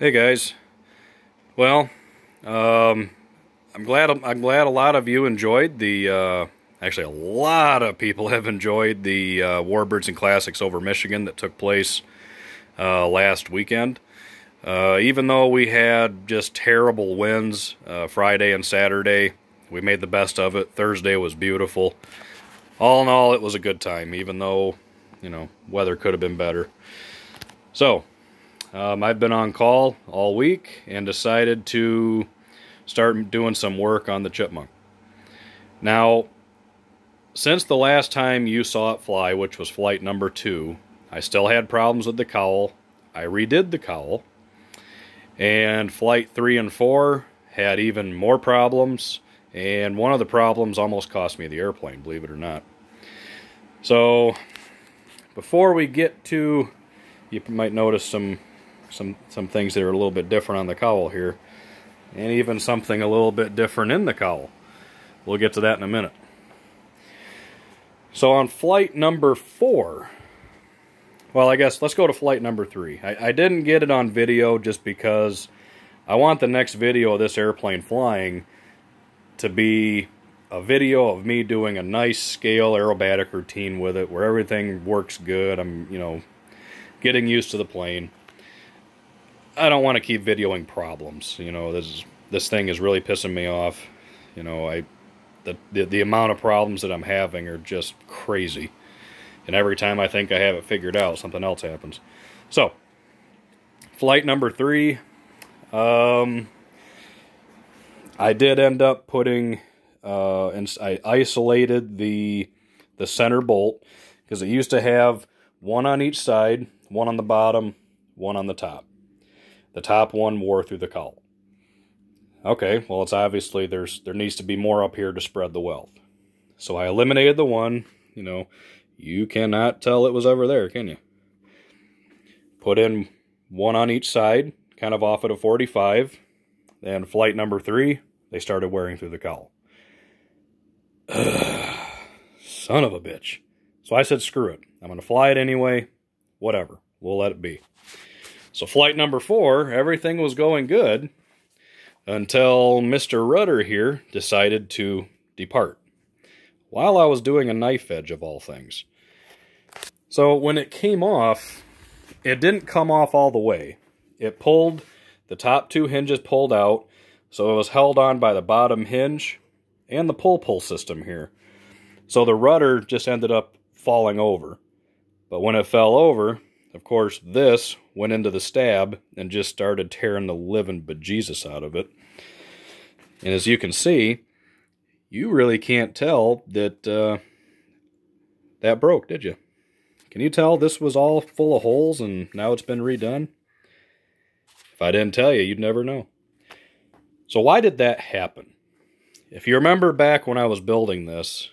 Hey guys. Well, I'm glad a lot of you enjoyed the actually a lot of people have enjoyed the Warbirds and Classics over Michigan that took place last weekend. Even though we had just terrible winds Friday and Saturday, we made the best of it. Thursday was beautiful. All in all, it was a good time, even though, you know, weather could have been better. So, I've been on call all week and decided to start doing some work on the chipmunk. Now, since the last time you saw it fly, which was flight number 2, I still had problems with the cowl. I redid the cowl. And flight 3 and 4 had even more problems. And one of the problems almost cost me the airplane, believe it or not. So, before we get to, you might notice some things that are a little bit different on the cowl here, and even something a little bit different in the cowl. We'll get to that in a minute. So on flight number 4, well, I guess let's go to flight number 3. I didn't get it on video just because I want the next video of this airplane flying to be a video of me doing a nice scale aerobatic routine with it, where everything works good. I'm, you know, getting used to the plane. I don't want to keep videoing problems. You know, this thing is really pissing me off. You know, the amount of problems that I'm having are just crazy. And every time I think I have it figured out, something else happens. So, flight number 3, I did end up putting, I isolated the center bolt, because it used to have one on each side, one on the bottom, one on the top. The top one wore through the cowl. Okay, well, it's obviously there needs to be more up here to spread the wealth. So I eliminated the one. You know, you cannot tell it was ever there, can you? Put in one on each side, kind of off at a 45. Then flight number 3, they started wearing through the cowl. Son of a bitch. So I said, screw it. I'm going to fly it anyway. Whatever. We'll let it be. So flight number 4, everything was going good until Mr. Rudder here decided to depart while I was doing a knife edge of all things. So when it came off, it didn't come off all the way. It pulled, the top 2 hinges pulled out, so it was held on by the bottom hinge and the pull system here. So the rudder just ended up falling over. But when it fell over, of course, this went into the stab and just started tearing the living bejesus out of it. And as you can see, you really can't tell that that broke, did you? Can you tell this was all full of holes and now it's been redone? If I didn't tell you, you'd never know. So why did that happen? If you remember back when I was building this,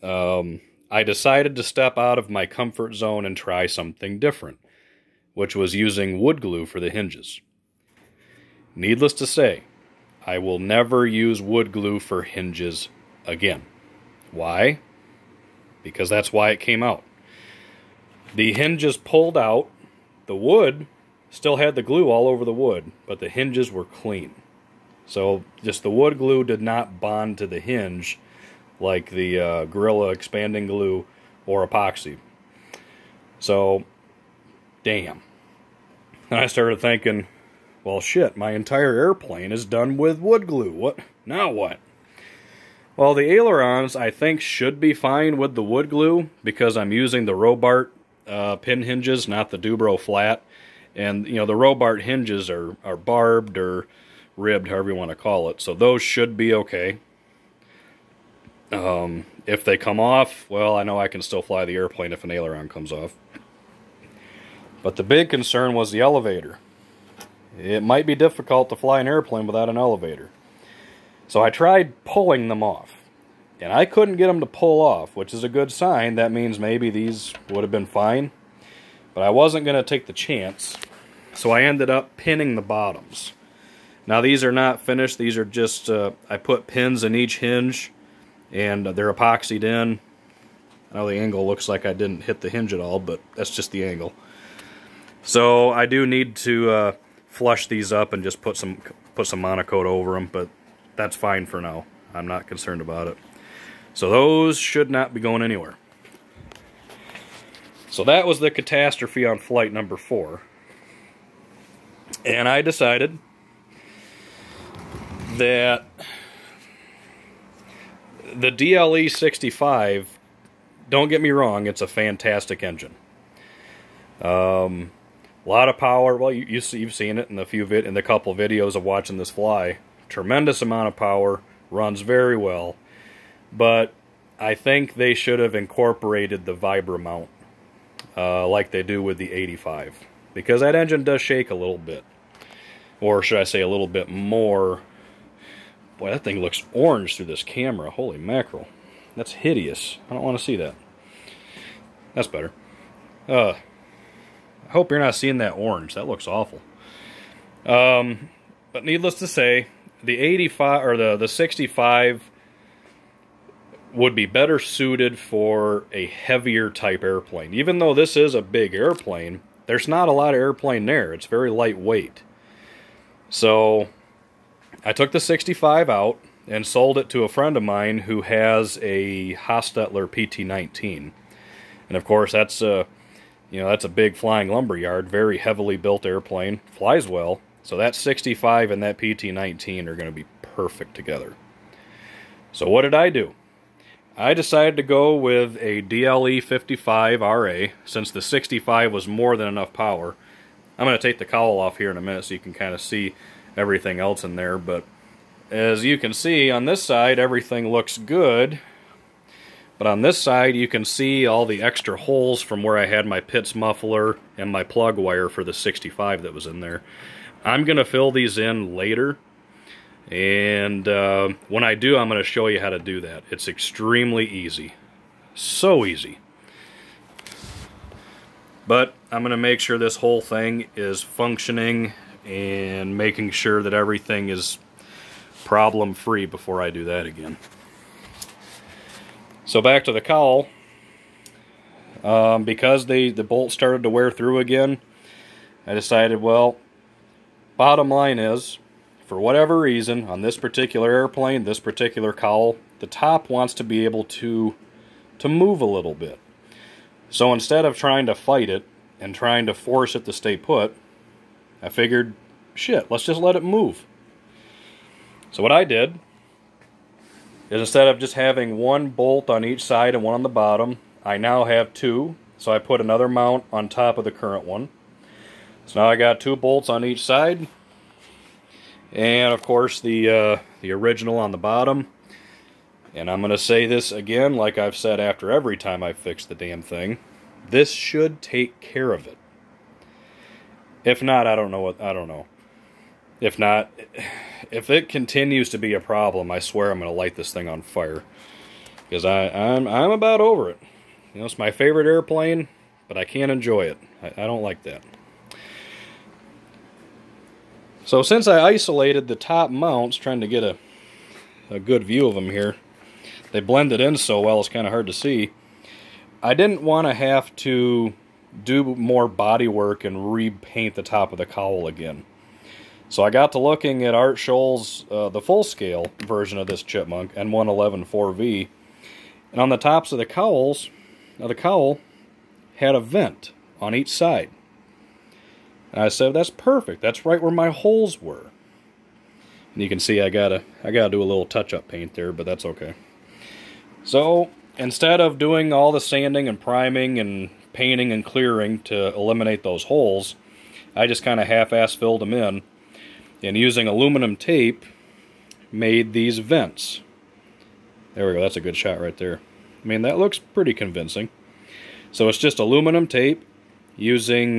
I decided to step out of my comfort zone and try something different, which was using wood glue for the hinges. Needless to say, I will never use wood glue for hinges again. Why? Because that's why it came out. The hinges pulled out, the wood still had the glue all over the wood, but the hinges were clean. So just the wood glue did not bond to the hinge like the Gorilla expanding glue or epoxy. So, damn. And I started thinking, well, shit, my entire airplane is done with wood glue. What? Now what? Well, the ailerons, I think, should be fine with the wood glue because I'm using the Robart pin hinges, not the Dubro flat. And, you know, the Robart hinges are barbed or ribbed, however you want to call it. So those should be okay. If they come off, well, I know I can still fly the airplane if an aileron comes off. But the big concern was the elevator. It might be difficult to fly an airplane without an elevator. So I tried pulling them off. And I couldn't get them to pull off, which is a good sign. That means maybe these would have been fine. But I wasn't going to take the chance. So I ended up pinning the bottoms. Now these are not finished. These are just, I put pins in each hinge. And they're epoxied in. I know the angle looks like I didn't hit the hinge at all, but that's just the angle. So I do need to flush these up and just put some monocoat over them, but that's fine for now. I'm not concerned about it. So those should not be going anywhere. So that was the catastrophe on flight number 4. And I decided that the DLE 65, don't get me wrong, it's a fantastic engine. A lot of power. Well, you've seen it in the couple videos of watching this fly. Tremendous amount of power, runs very well. But I think they should have incorporated the Vibra mount like they do with the 85. Because that engine does shake a little bit. Or should I say a little bit more. Boy, that thing looks orange through this camera. Holy mackerel. That's hideous. I don't want to see that. That's better. I hope you're not seeing that orange. That looks awful. But needless to say, the 85 or the 65 would be better suited for a heavier type airplane. Even though this is a big airplane, there's not a lot of airplane there. It's very lightweight. So I took the 65 out and sold it to a friend of mine who has a Hostetler PT-19. And of course, that's a big flying lumberyard, very heavily built airplane, flies well. So that 65 and that PT-19 are going to be perfect together. So what did I do? I decided to go with a DLE 55 RA, since the 65 was more than enough power. I'm going to take the cowl off here in a minute so you can kind of see everything else in there, but as you can see on this side, everything looks good. But on this side, you can see all the extra holes from where I had my Pitts muffler and my plug wire for the 65 that was in there. I'm going to fill these in later. And when I do, I'm going to show you how to do that. It's extremely easy. So easy. But I'm going to make sure this whole thing is functioning and making sure that everything is problem-free before I do that again. So back to the cowl. Because the bolt started to wear through again, I decided, well, bottom line is, for whatever reason, on this particular airplane, this particular cowl, the top wants to be able to move a little bit. So instead of trying to fight it and trying to force it to stay put, I figured, shit, let's just let it move. So what I did is, instead of just having one bolt on each side and one on the bottom, I now have two. So I put another mount on top of the current one. So now I got two bolts on each side. And of course the original on the bottom. And I'm going to say this again, like I've said after every time I've fixed the damn thing. This should take care of it. If not, I don't know. If not, if it continues to be a problem, I swear I'm going to light this thing on fire. Because I'm about over it. You know, it's my favorite airplane, but I can't enjoy it. I don't like that. So since I isolated the top mounts, trying to get a good view of them here, they blended in so well it's kind of hard to see. I didn't want to have to do more body work and repaint the top of the cowl again. So I got to looking at Art Scholl's, the full-scale version of this chipmunk, N111 4V, and on the tops of the cowl had a vent on each side. And I said, that's perfect. That's right where my holes were. And you can see I gotta do a little touch-up paint there, but that's okay. So instead of doing all the sanding and priming and painting and clearing to eliminate those holes, I just kind of half-ass filled them in, and using aluminum tape made these vents. There we go. That's a good shot right there. I mean, that looks pretty convincing. So it's just aluminum tape using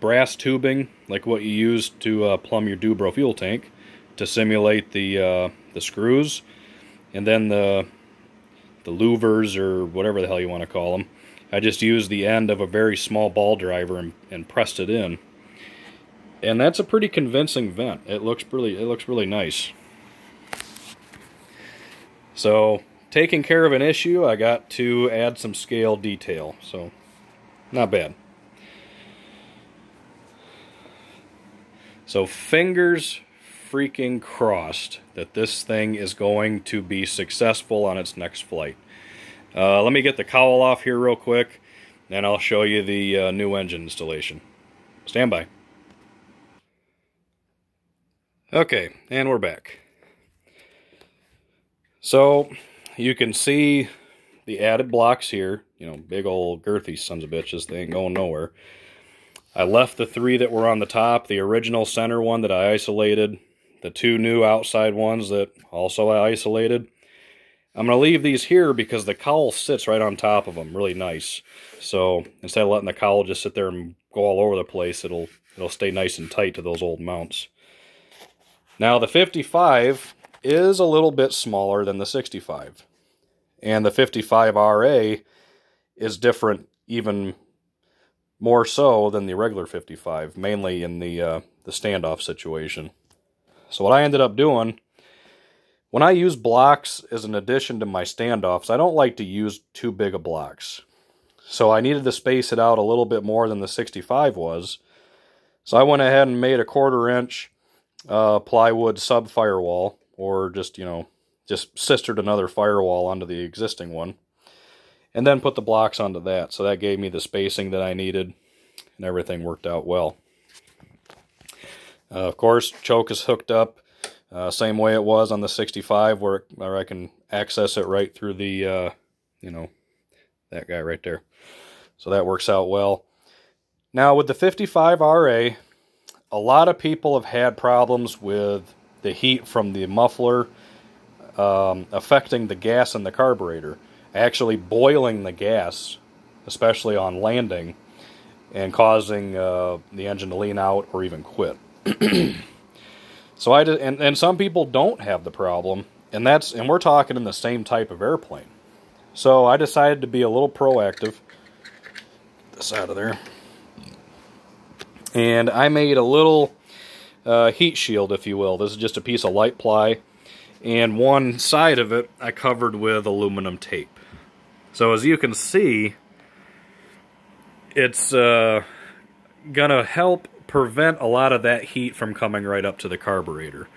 brass tubing, like what you use to plumb your Dubro fuel tank, to simulate the screws, and then the louvers, or whatever the hell you want to call them. I just used the end of a very small ball driver and pressed it in, and that's a pretty convincing vent. It looks really nice. So, taking care of an issue, I got to add some scale detail. So, not bad. So fingers freaking crossed that this thing is going to be successful on its next flight. Let me get the cowl off here real quick, and I'll show you the new engine installation. Stand by. Okay, and we're back. So you can see the added blocks here, you know, big old girthy sons of bitches, they ain't going nowhere. I left the 3 that were on the top, the original center one that I isolated, the 2 new outside ones that also I isolated. I'm going to leave these here because the cowl sits right on top of them, really nice. So instead of letting the cowl just sit there and go all over the place, it'll stay nice and tight to those old mounts. Now the 55 is a little bit smaller than the 65. And the 55 RA is different even more so than the regular 55, mainly in the standoff situation. So what I ended up doing, when I use blocks as an addition to my standoffs, I don't like to use too big of blocks. So I needed to space it out a little bit more than the 65 was. So I went ahead and made a 1/4 inch plywood sub firewall, or just, you know, just sistered another firewall onto the existing one. And then put the blocks onto that. So that gave me the spacing that I needed, and everything worked out well. Of course, choke is hooked up same way it was on the 65, where I can access it right through the, you know, that guy right there. So that works out well. Now with the 55 RA, a lot of people have had problems with the heat from the muffler affecting the gas in the carburetor, actually boiling the gas, especially on landing, and causing the engine to lean out or even quit. So and some people don't have the problem, and we're talking in the same type of airplane. So I decided to be a little proactive. Get this out of there. And I made a little heat shield, if you will. This is just a piece of light ply, and one side of it I covered with aluminum tape. So as you can see, it's gonna help prevent a lot of that heat from coming right up to the carburetor.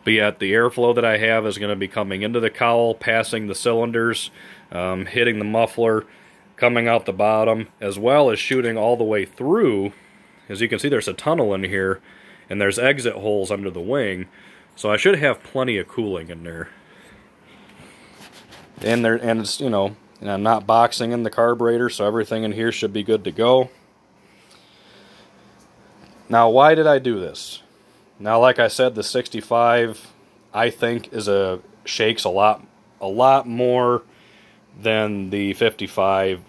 But yet the airflow that I have is going to be coming into the cowl, passing the cylinders, hitting the muffler, coming out the bottom, as well as shooting all the way through. As you can see, there's a tunnel in here, and there's exit holes under the wing, so I should have plenty of cooling in there. And it's, you know, and I'm not boxing in the carburetor, so everything in here should be good to go. Now, why did I do this? Now, like I said, the 65, I think, shakes a lot more than the 55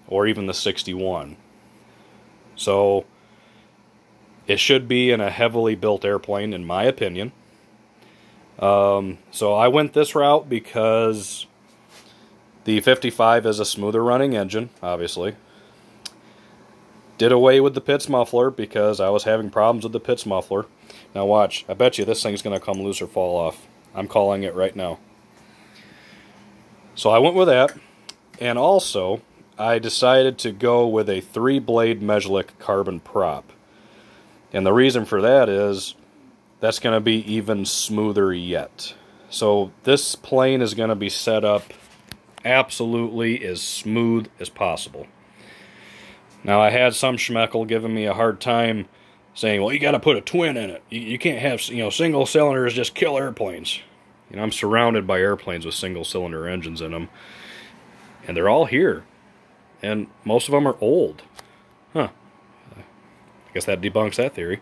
or even the 61. So it should be in a heavily built airplane, in my opinion. So I went this route because the 55 is a smoother running engine, obviously. Did away with the Pitts muffler because I was having problems with the Pitts muffler. Now watch, I bet you this thing's going to come loose or fall off. I'm calling it right now. So I went with that, and also I decided to go with a 3-blade Meslick carbon prop. And the reason for that is that's going to be even smoother yet. So this plane is going to be set up absolutely as smooth as possible. Now, I had some schmeckle giving me a hard time saying, well, you got to put a twin in it. You can't have, you know, single cylinders just kill airplanes. You know, I'm surrounded by airplanes with single-cylinder engines in them, and they're all here. And most of them are old. Huh. I guess that debunks that theory.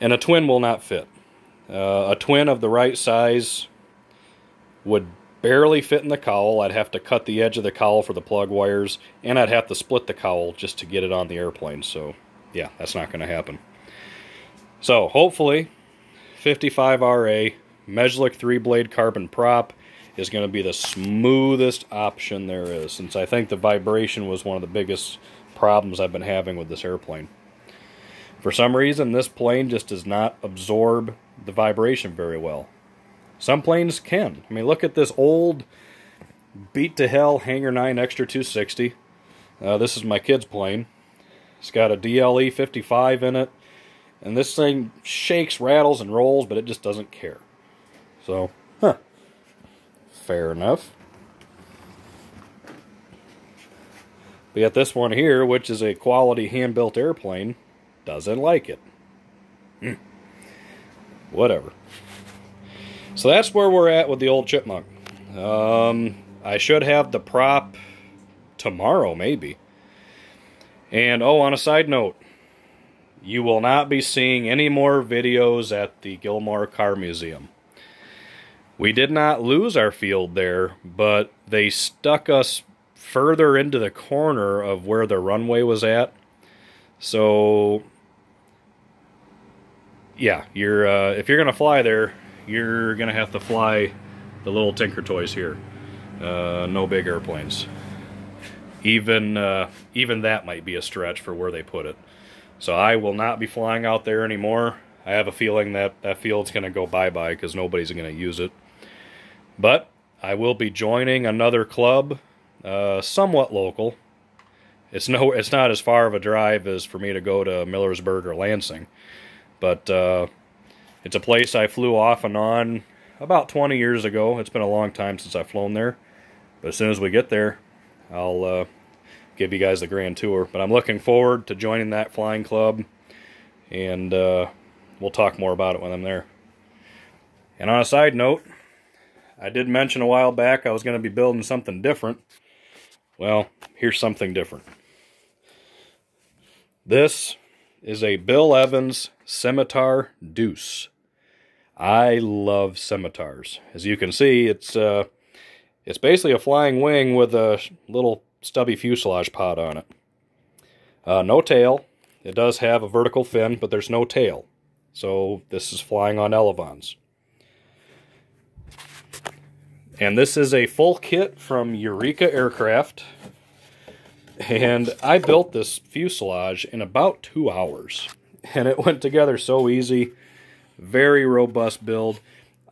And a twin will not fit. A twin of the right size would barely fit in the cowl. I'd have to cut the edge of the cowl for the plug wires, and I'd have to split the cowl just to get it on the airplane. So, yeah, that's not going to happen. So, hopefully, 55 RA, Meslick 3-blade carbon prop is going to be the smoothest option there is, since I think the vibration was one of the biggest problems I've been having with this airplane. For some reason, this plane just does not absorb the vibration very well. Some planes can. I mean, look at this old beat-to-hell Hangar 9 Extra 260. This is my kid's plane. It's got a DLE 55 in it, And this thing shakes, rattles, and rolls, but it just doesn't care. So, fair enough. But yet this one here, which is a quality hand-built airplane, doesn't like it. Whatever. So that's where we're at with the old chipmunk. I should have the prop tomorrow, maybe. And, oh, on a side note, you will not be seeing any more videos at the Gilmore Car Museum. We did not lose our field there, but they stuck us further into the corner of where the runway was at. So, yeah, if you're going to fly there, you're going to have to fly the little Tinker Toys here. No big airplanes. Even that might be a stretch for where they put it. So I will not be flying out there anymore. I have a feeling that that field's going to go bye-bye because nobody's going to use it. But I will be joining another club, somewhat local. It's not as far of a drive as for me to go to Millersburg or Lansing. But it's a place I flew off and on about 20 years ago. It's been a long time since I've flown there. But as soon as we get there, I'll give you guys the grand tour. But I'm looking forward to joining that flying club. And we'll talk more about it when I'm there. And on a side note, I did mention a while back I was going to be building something different. Well, here's something different. This is a Bill Evans Scimitar Deuce. I love scimitars. As you can see, it's basically a flying wing with a little stubby fuselage pod on it. No tail. It does have a vertical fin, but there's no tail. So this is flying on elevons. And this is a full kit from Eureka Aircraft. And I built this fuselage in about 2 hours. And it went together so easy. Very robust build.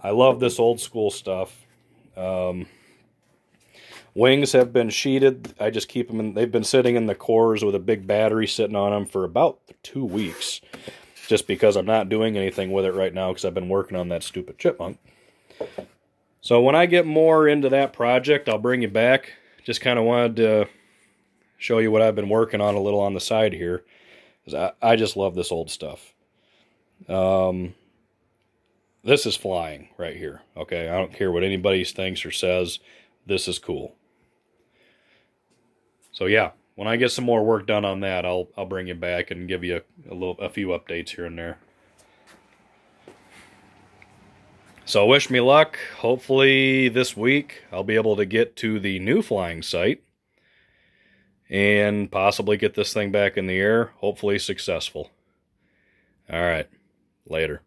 I love this old school stuff. Wings have been sheeted. I just keep them in. They've been sitting in the cores with a big battery sitting on them for about 2 weeks. Just because I'm not doing anything with it right now because I've been working on that stupid chipmunk. So when I get more into that project, I'll bring you back. Just kind of wanted to show you what I've been working on a little on the side here. I just love this old stuff. This is flying right here. Okay, I don't care what anybody thinks or says. This is cool. So yeah, when I get some more work done on that, I'll bring you back and give you a few updates here and there. So wish me luck. Hopefully this week I'll be able to get to the new flying site and possibly get this thing back in the air. Hopefully successful. All right. Later.